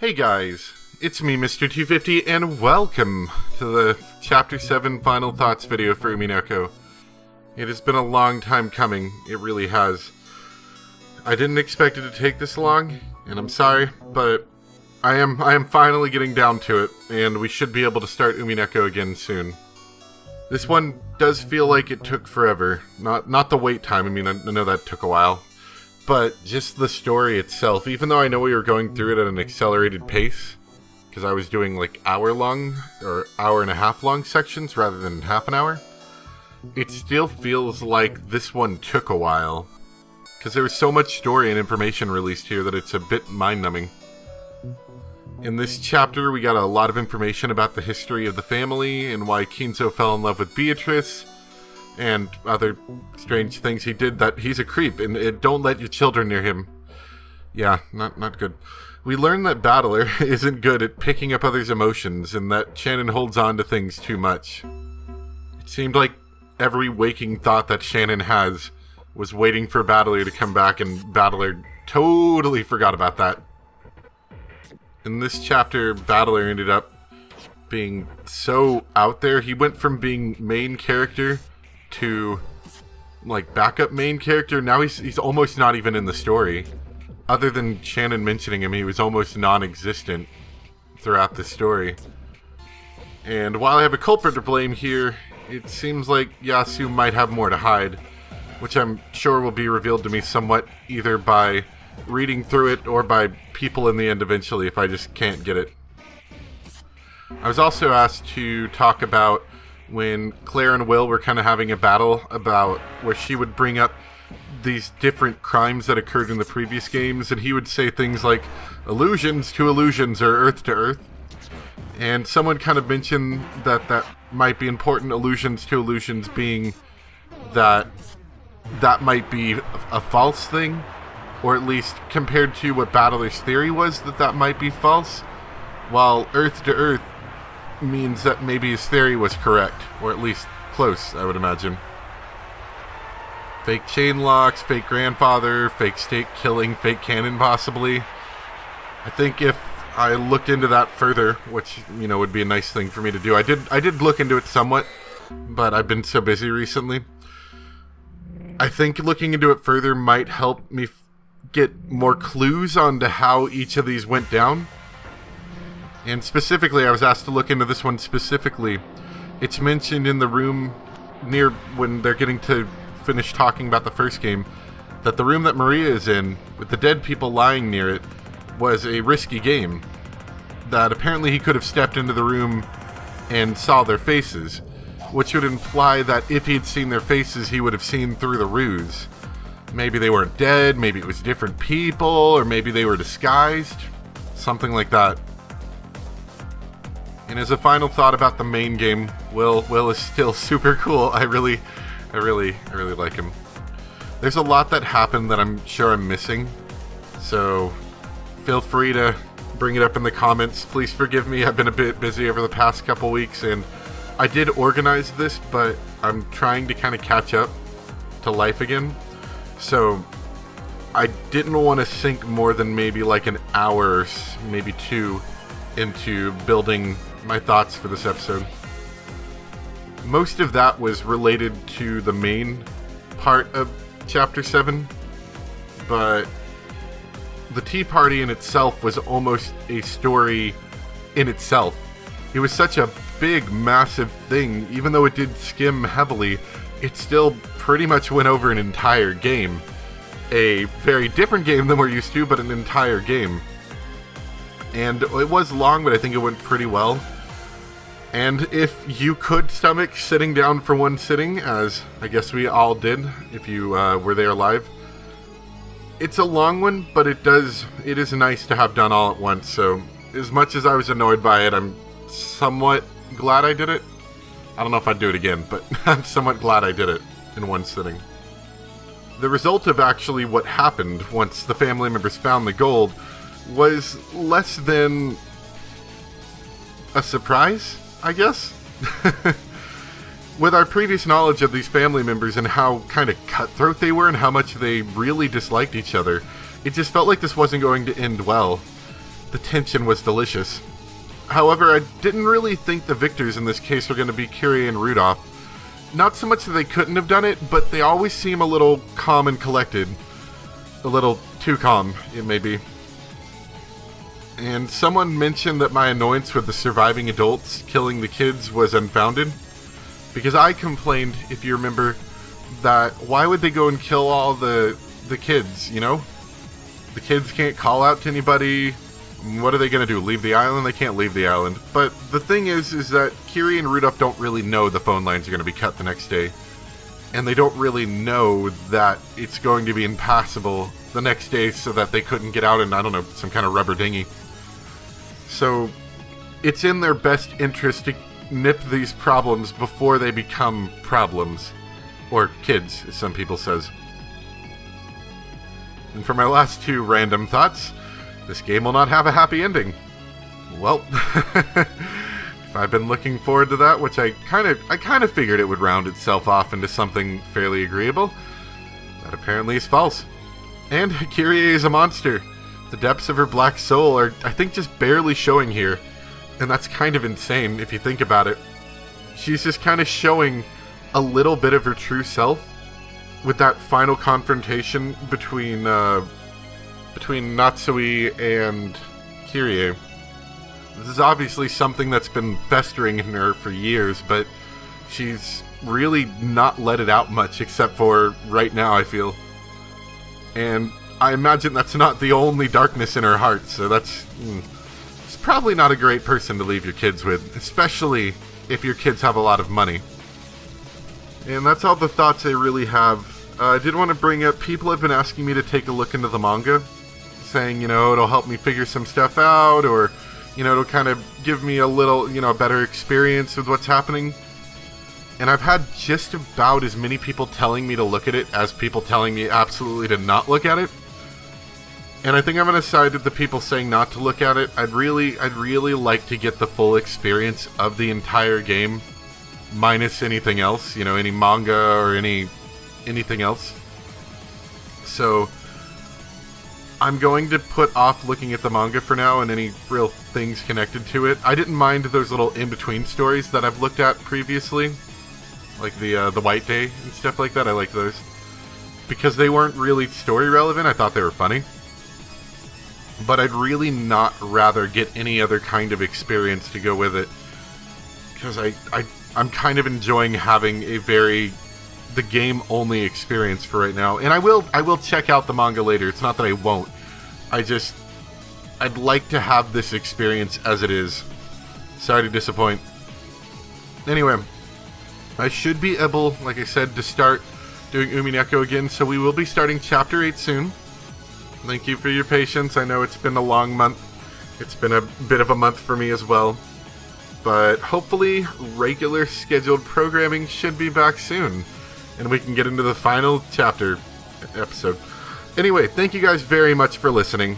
Hey guys, it's me, Mr. 250, and welcome to the Chapter 7 Final Thoughts video for Umineko. It has been a long time coming, it really has. I didn't expect it to take this long, and I'm sorry, but I am finally getting down to it, and we should be able to start Umineko again soon. This one does feel like it took forever. Not the wait time, I mean, I know that took a while. But just the story itself, even though I know we were going through it at an accelerated pace, because I was doing like hour-long, or hour-and-a-half-long sections rather than half an hour, it still feels like this one took a while. Because there was so much story and information released here that it's a bit mind-numbing. In this chapter, we got a lot of information about the history of the family, and why Kinzo fell in love with Beatrice, and other strange things he did, that he's a creep, and don't let your children near him. Yeah, not good. We learn that Battler isn't good at picking up others' emotions, and that Shannon holds on to things too much. It seemed like every waking thought that Shannon has was waiting for Battler to come back, and Battler totally forgot about that. In this chapter, Battler ended up being so out there. He went from being main character to like backup main character. Now he's almost not even in the story. Other than Shannon mentioning him, he was almost non-existent throughout the story. And while I have a culprit to blame here, it seems like Yasu might have more to hide, which I'm sure will be revealed to me somewhat either by reading through it or by people in the end eventually if I just can't get it. I was also asked to talk about when Claire and Will were kind of having a battle about where she would bring up these different crimes that occurred in the previous games, and he would say things like illusions to illusions or earth to earth. And someone kind of mentioned that might be important, illusions to illusions being that might be a false thing, or at least compared to what Battler's theory was, that might be false, while earth to earth means that maybe his theory was correct, or at least close, I would imagine. Fake chain locks, fake grandfather, fake state killing, fake cannon possibly. I think if I looked into that further, which, you know, would be a nice thing for me to do. I did look into it somewhat, but I've been so busy recently. I think looking into it further might help me get more clues onto how each of these went down. And specifically, I was asked to look into this one specifically. It's mentioned in the room near when they're getting to finish talking about the first game, that the room that Maria is in, with the dead people lying near it, was a risky game. That apparently he could have stepped into the room and saw their faces, which would imply that if he'd seen their faces, he would have seen through the ruse. Maybe they weren't dead, maybe it was different people, or maybe they were disguised. Something like that. And as a final thought about the main game, Will is still super cool. I really like him. There's a lot that happened that I'm sure I'm missing, so feel free to bring it up in the comments. Please forgive me, I've been a bit busy over the past couple weeks, and I did organize this, but I'm trying to kind of catch up to life again. So I didn't want to sink more than maybe like an hour, or maybe two, into building my thoughts for this episode. Most of that was related to the main part of Chapter 7, but the tea party in itself was almost a story in itself. It was such a big, massive thing. Even though it did skim heavily, it still pretty much went over an entire game. A very different game than we're used to, but an entire game. And it was long, but I think it went pretty well. And if you could stomach sitting down for one sitting, as I guess we all did if you were there live, it's a long one, but it is nice to have done all at once. So as much as I was annoyed by it, I'm somewhat glad I did it. I don't know if I'd do it again, but I'm somewhat glad I did it in one sitting. The result of actually what happened once the family members found the gold was less than a surprise, I guess. With our previous knowledge of these family members and how kind of cutthroat they were and how much they really disliked each other, it just felt like this wasn't going to end well. the tension was delicious. However, I didn't really think the victors in this case were going to be Kyrie and Rudolph. Not so much that they couldn't have done it, but they always seem a little calm and collected. A little too calm, it may be. And someone mentioned that my annoyance with the surviving adults killing the kids was unfounded. Because I complained, if you remember, that why would they go and kill all the kids, you know? The kids can't call out to anybody. What are they going to do? Leave the island? They can't leave the island. But the thing is that Kyrie and Rudolph don't really know the phone lines are going to be cut the next day. And they don't really know that it's going to be impassable the next day so that they couldn't get out in, I don't know, some kind of rubber dinghy. So it's in their best interest to nip these problems before they become problems. Or kids, as some people says. And for my last two random thoughts, this game will not have a happy ending. Well, if I've been looking forward to that, which I kind of figured it would round itself off into something fairly agreeable, that apparently is false. And Kyrie is a monster. The depths of her black soul are, I think, just barely showing here. And that's kind of insane if you think about it. She's just kind of showing a little bit of her true self with that final confrontation between Natsui and Kyrie. This is obviously something that's been festering in her for years, but she's really not let it out much except for right now, I feel. And I imagine that's not the only darkness in her heart, so it's probably not a great person to leave your kids with, especially if your kids have a lot of money. And that's all the thoughts I really have. I did want to bring up, people have been asking me to take a look into the manga, saying, you know, it'll help me figure some stuff out, or, you know, it'll kind of give me a little, you know, a better experience with what's happening. And I've had just about as many people telling me to look at it as people telling me absolutely to not look at it. And I think I'm going to side with the people saying not to look at it. I'd really like to get the full experience of the entire game, minus anything else, you know, any manga or anything else. So I'm going to put off looking at the manga for now and any real things connected to it. I didn't mind those little in-between stories that I've looked at previously, like the White Day and stuff like that. I like those because they weren't really story relevant. I thought they were funny. But I'd really not rather get any other kind of experience to go with it, because I'm kind of enjoying having the game-only experience for right now. And I will check out the manga later. It's not that I won't. I'd like to have this experience as it is. Sorry to disappoint. Anyway, I should be able, like I said, to start doing Umineko again, so we will be starting Chapter 8 soon. Thank you for your patience. I know it's been a long month. It's been a bit of a month for me as well. But hopefully, regular scheduled programming should be back soon. And we can get into the final chapter episode. Anyway, thank you guys very much for listening.